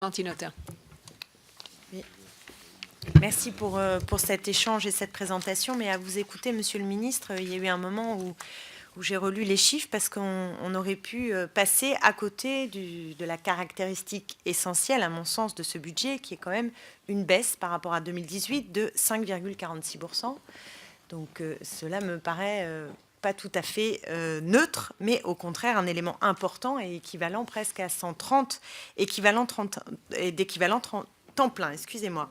Martinotin. Oui. Merci pour cet échange et cette présentation. Mais à vous écouter, Monsieur le Ministre, il y a eu un moment où j'ai relu les chiffres parce qu'on aurait pu passer à côté de la caractéristique essentielle, à mon sens, de ce budget, qui est quand même une baisse par rapport à 2018 de 5,46%. Donc cela me paraît pas tout à fait neutre, mais au contraire un élément important et équivalent presque à 130 d'équivalent temps plein, excusez-moi.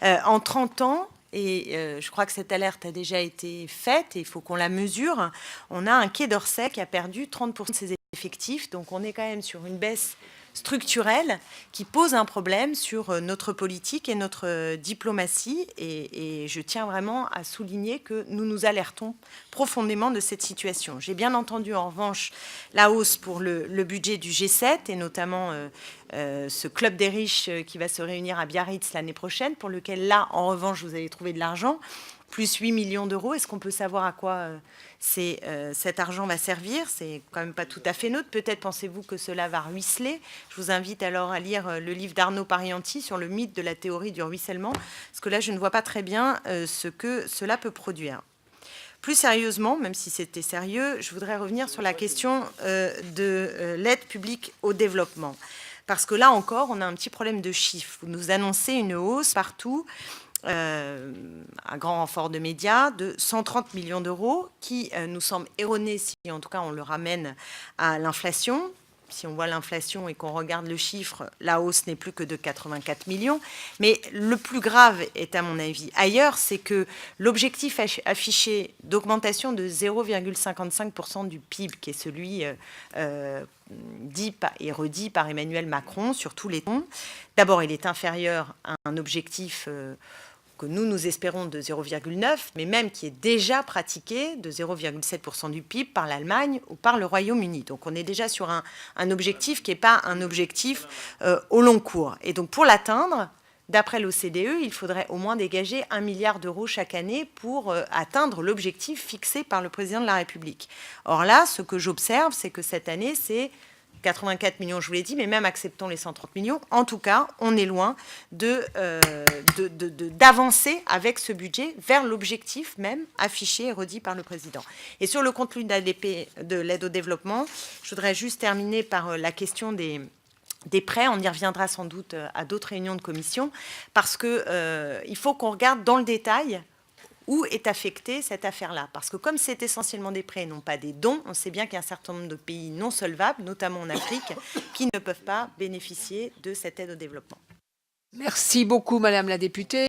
En 30 ans, et je crois que cette alerte a déjà été faite et il faut qu'on la mesure, on a un Quai d'Orsay qui a perdu 30% de ses effectifs, donc on est quand même sur une baisse structurelle qui pose un problème sur notre politique et notre diplomatie. Et je tiens vraiment à souligner que nous nous alertons profondément de cette situation. J'ai bien entendu en revanche la hausse pour le budget du G7 et notamment ce club des riches qui va se réunir à Biarritz l'année prochaine, pour lequel là, en revanche, vous allez trouver de l'argent, plus 8 millions d'euros. Est-ce qu'on peut savoir à quoi cet argent va servir? C'est quand même pas tout à fait neutre. Peut-être pensez-vous que cela va ruisseler. Je vous invite alors à lire le livre d'Arnaud Parianti sur le mythe de la théorie du ruissellement, parce que là, je ne vois pas très bien ce que cela peut produire. Plus sérieusement, même si c'était sérieux, je voudrais revenir sur la question de l'aide publique au développement. Parce que là encore, on a un petit problème de chiffres. Vous nous annoncez une hausse partout, un grand renfort de médias, de 130 millions d'euros, qui nous semble erroné si en tout cas on le ramène à l'inflation. Si on voit l'inflation et qu'on regarde le chiffre, la hausse n'est plus que de 84 millions. Mais le plus grave est, à mon avis, ailleurs, c'est que l'objectif affiché d'augmentation de 0,55% du PIB, qui est celui dit et redit par Emmanuel Macron sur tous les tons, d'abord, il est inférieur à un objectif que nous espérons de 0,9, mais même qui est déjà pratiqué de 0,7% du PIB par l'Allemagne ou par le Royaume-Uni. Donc on est déjà sur un objectif qui n'est pas un objectif au long cours. Et donc pour l'atteindre, d'après l'OCDE, il faudrait au moins dégager 1 milliard d'euros chaque année pour atteindre l'objectif fixé par le président de la République. Or là, ce que j'observe, c'est que cette année, c'est 84 millions, je vous l'ai dit, mais même acceptons les 130 millions, en tout cas, on est loin d'avancer avec ce budget vers l'objectif même affiché et redit par le président. Et sur le contenu de l'aide au développement, je voudrais juste terminer par la question des prêts. On y reviendra sans doute à d'autres réunions de commission, parce qu'il faut qu'on regarde dans le détail où est affectée cette affaire-là. Parce que comme c'est essentiellement des prêts et non pas des dons, on sait bien qu'il y a un certain nombre de pays non solvables, notamment en Afrique, qui ne peuvent pas bénéficier de cette aide au développement. Merci beaucoup, Madame la députée.